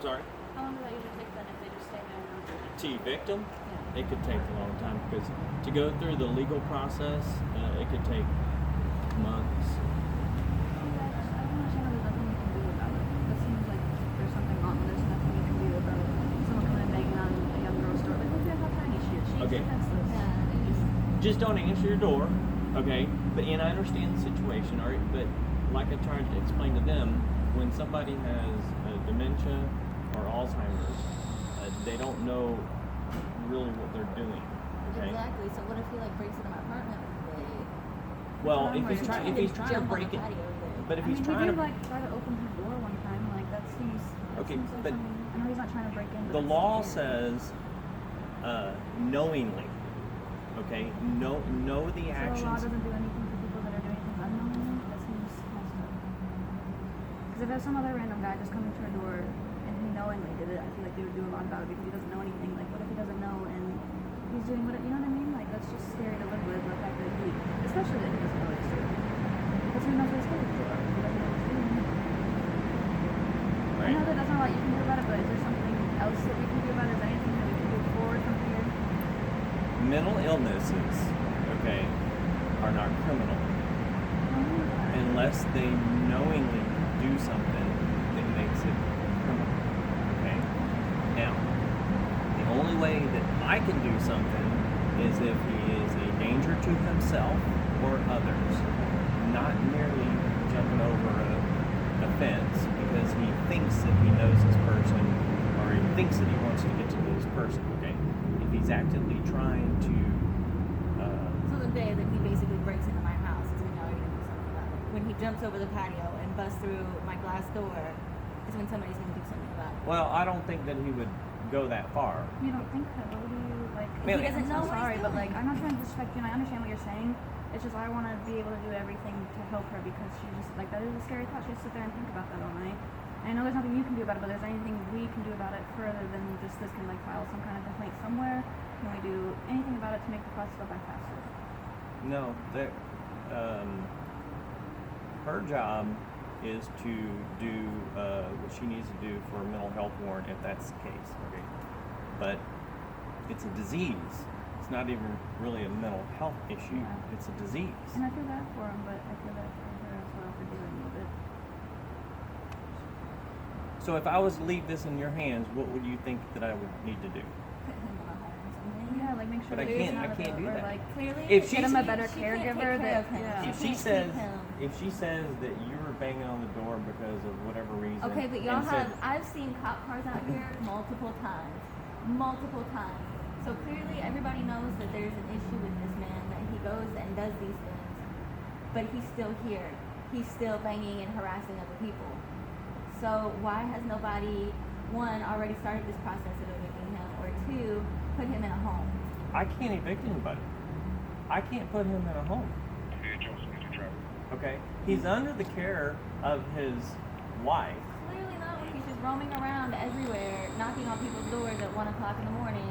I'm sorry? How long does that usually take then if they just stay there now? To evict them, Yeah. it could take a long time because to go through the legal process, it could take months. I don't understand how there's nothing you can do about it. That seems like there's something wrong. There's nothing you can do about someone coming and banging on a young girl's door. Like, look at how tiny she is. She's Okay. defenseless. Yeah. Just don't answer your door, okay? And I understand the situation, all right? But like I tried to explain to them, when somebody has dementia or Alzheimer's, they don't know really what they're doing, okay? Exactly. So what if he like breaks into my apartment one day? Well, if he's trying to Jump on break the it, patio there. but if he's he trying did to, like try to open his door one time. Like that seems. Okay, seems like but something, I know he's not trying to break in. But the it's law weird. says knowingly, okay? Know the So the law actions. doesn't do anything for people that are doing things unknowingly. That seems messed up. Because if there's some other random guy just coming to her door and he knowingly did it, I feel like they would do a lot about it because he doesn't know anything. Like, what if he doesn't know and he's doing what? You know what I mean? Like, that's just scary to live with. The fact that he, especially that he doesn't know what he's doing. Because who knows what he's doing? He doesn't know what he's doing. I know that that's not a lot you can do about it, but is there something else that we can do about it? Is there anything that we can do forward from here? Mental illnesses, okay, are not criminal unless they knowingly do something that makes it criminal, okay? Now, the only way that I can do something is if he is a danger to himself or others, not merely jumping over a fence because he thinks that he knows this person or he thinks that he wants to get to know this person, okay? If he's actively trying to So the day that he basically breaks into my house is when y'all are gonna do something about it. When he jumps over the patio and busts through my glass door is when somebody's gonna do something about it. well, I don't think that he would go that far. You don't think so? What do you like? Man, he doesn't know I'm what sorry, he's but doing. like, I'm not trying to disrespect you, and I understand what you're saying. It's just I want to be able to do everything to help her because she's just like that is a scary thought. She just sit there and think about that all night. And I know there's nothing you can do about it, but is there anything we can do about it further than just this? Can like file some kind of complaint somewhere? Can we do anything about it to make the process go by faster? No, her job is to do what she needs to do for a mental health warrant if that's the case, okay? But it's a disease. It's not even really a mental health issue. Yeah. It's a disease. And I feel bad for him, but I feel bad for her as well for dealing with it. So if I was to leave this in your hands, what would you think that I would need to do? Put him on a home or something. Yeah, like make sure But I that he's can't- not I can't do or that. like Clearly, If get him a better she can't caregiver take care that- of him. yeah. She If she can't says keep him. if she says that you were banging on the door because of whatever reason, Okay, but y'all and said- I've seen cop cars out here multiple times. Multiple times. So clearly everybody knows that there's an issue with this man, that he goes and does these things. But he's still here. He's still banging and harassing other people. So why has nobody, one, already started this process of evicting him, or two, put him in a home? I can't evict anybody. I can't put him in a home. Okay? He's under the care of his wife. Clearly not when he's just roaming around everywhere, knocking on people's doors at 1 o'clock in the morning,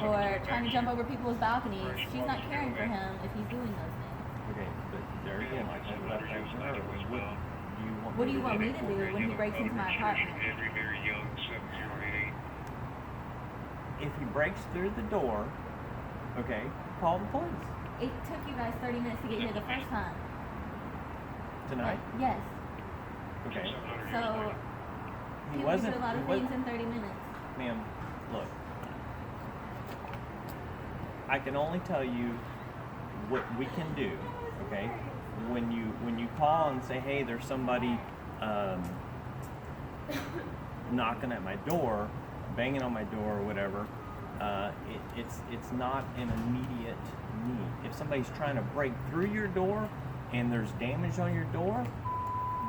or trying to jump over people's balconies. She's not caring for him if he's doing those things. Okay, but there again, like I left that to her. What do you want me to do when he breaks into my apartment? If he breaks through the door, okay, call the police. It took you guys 30 minutes to get here the first time. Tonight? Yes. Okay. So He you wasn't. do a lot of he wa- things in 30 minutes. Ma'am, look. I can only tell you what we can do, okay? When you call and say, hey, there's somebody knocking at my door, banging on my door or whatever, it's not an immediate need. If somebody's trying to break through your door and there's damage on your door,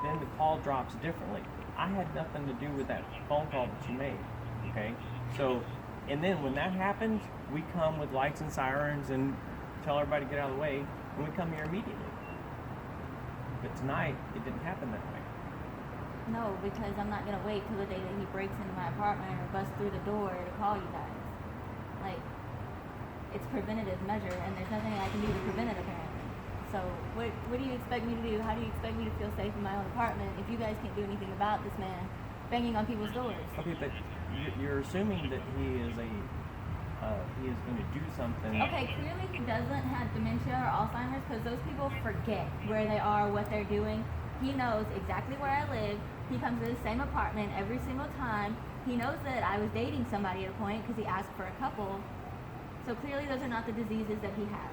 then the call drops differently. I had nothing to do with that phone call that you made, okay? So, and then when that happens, we come with lights and sirens and tell everybody to get out of the way, and we come here immediately. But tonight, it didn't happen that way. No, because I'm not going to wait till the day that he breaks into my apartment or busts through the door to call you guys. Like, it's preventative measure, and there's nothing I can do to prevent it, apparently. So, what do you expect me to do? How do you expect me to feel safe in my own apartment if you guys can't do anything about this man banging on people's doors. Okay, but you're assuming that he is going to do something. Okay, clearly he doesn't have dementia or Alzheimer's because those people forget where they are, what they're doing. He knows exactly where I live. He comes to the same apartment every single time. He knows that I was dating somebody at a point because he asked for a couple. So clearly those are not the diseases that he has.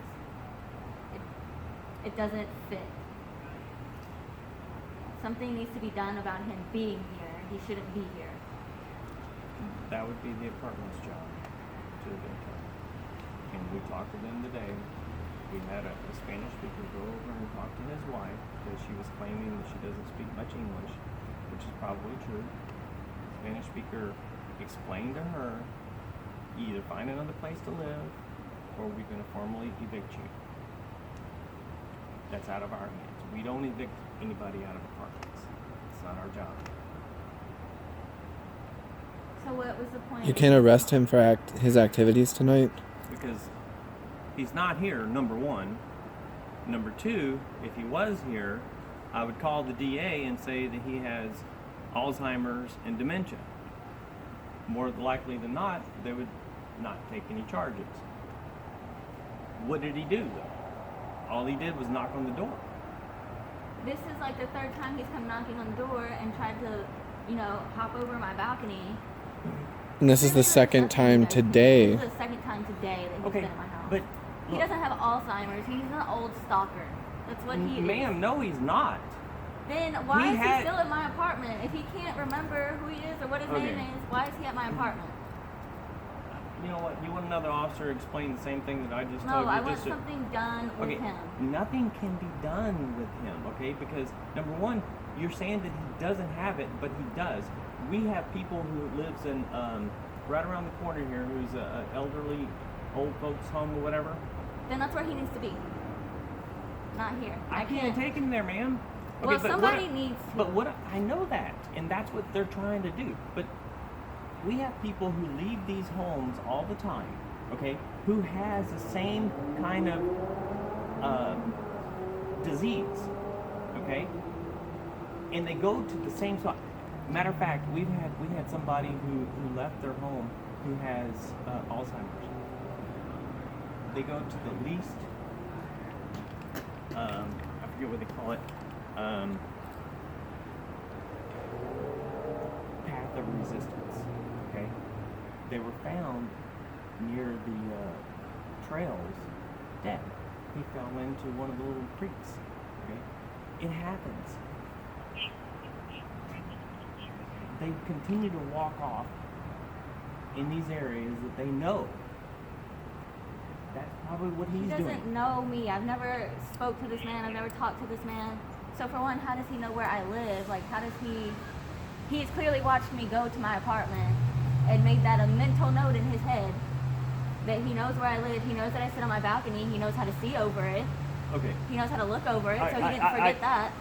It doesn't fit. Something needs to be done about him being here. He shouldn't be here. That would be the apartment's job to evict him. And we talked to them today. We had a Spanish speaker go over and talk to his wife because she was claiming that she doesn't speak much English, which is probably true. The Spanish speaker explained to her, you either find another place to live or we're going to formally evict you. That's out of our hands. We don't evict anybody out of apartments. It's not our job. So what was the point? You can't arrest him for his activities tonight? Because he's not here, number one. Number two, if he was here, I would call the DA and say that he has Alzheimer's and dementia. More likely than not, they would not take any charges. What did he do, though? All he did was knock on the door. This is like the third time he's come knocking on the door and tried to, hop over my balcony. And this is the second time today. This is the second time today that he's been at my house. But he doesn't have Alzheimer's. He's an old stalker. That's what he is. Ma'am, no, he's not. Then why is he still at my apartment? If he can't remember who he is or what his name is, why is he at my apartment? You know what? You want another officer to explain the same thing that I just told you? No, I want something done with him. Nothing can be done with him, okay? Because, number one, you're saying that he doesn't have it, but he does. We have people who lives in, right around the corner here, who's an elderly, old folks home or whatever. Then that's where he needs to be. Not here. I can't take him there, ma'am. Okay, well, somebody needs to. But I know that, and that's what they're trying to do. But we have people who leave these homes all the time, okay, who has the same kind of disease, okay, and they go to the same spot. Matter of fact, we had somebody who left their home who has Alzheimer's. They go to the least, I forget what they call it, path of resistance. Okay, they were found near the trails, dead. He fell into one of the little creeks. Okay, it happens. They continue to walk off in these areas that they know. That's probably what he's doing. He doesn't know me. I've never spoke to this man. I've never talked to this man. So for one, how does he know where I live? Like, how does he's clearly watched me go to my apartment and made that a mental note in his head that he knows where I live. He knows that I sit on my balcony. He knows how to see over it. Okay. He knows how to look over it, so he didn't forget that.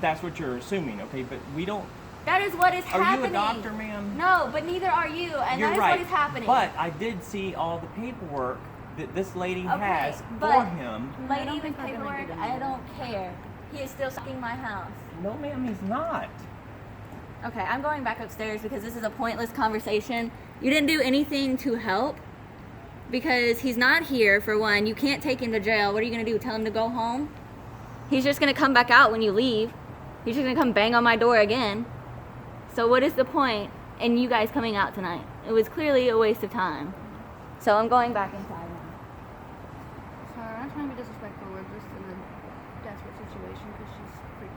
That's what you're assuming, okay? But we don't. That is what is happening. Are you a doctor, ma'am? No, but neither are you, and You're that is right. what is happening. But I did see all the paperwork that this lady has but for him. Lady with paperwork, I don't care. He is still stalking my house. No, ma'am, he's not. Okay, I'm going back upstairs because this is a pointless conversation. You didn't do anything to help because he's not here, for one. You can't take him to jail. What are you going to do, tell him to go home? He's just going to come back out when you leave. He's just going to come bang on my door again. So what is the point in you guys coming out tonight? It was clearly a waste of time. So I'm going back inside now. Sorry, I'm not trying to be disrespectful. We're just in a desperate situation because she's freaking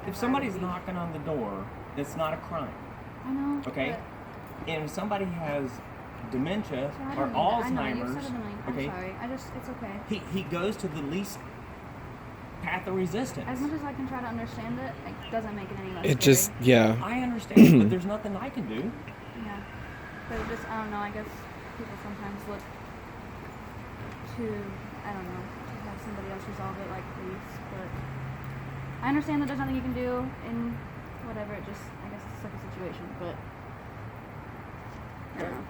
out. If somebody's knocking on the door, that's not a crime. I know. Okay? And if somebody has dementia Sorry, or Alzheimer's, I'm okay, sorry. It's okay. he goes to the least path of resistance. As much as I can try to understand it, it doesn't make it any less It scary. just, yeah. I understand, but there's nothing I can do. Yeah. But it just, I don't know, I guess people sometimes look to, I don't know, to have somebody else resolve it like police, but I understand that there's nothing you can do in whatever, it just, I guess it's like a situation, but I don't know.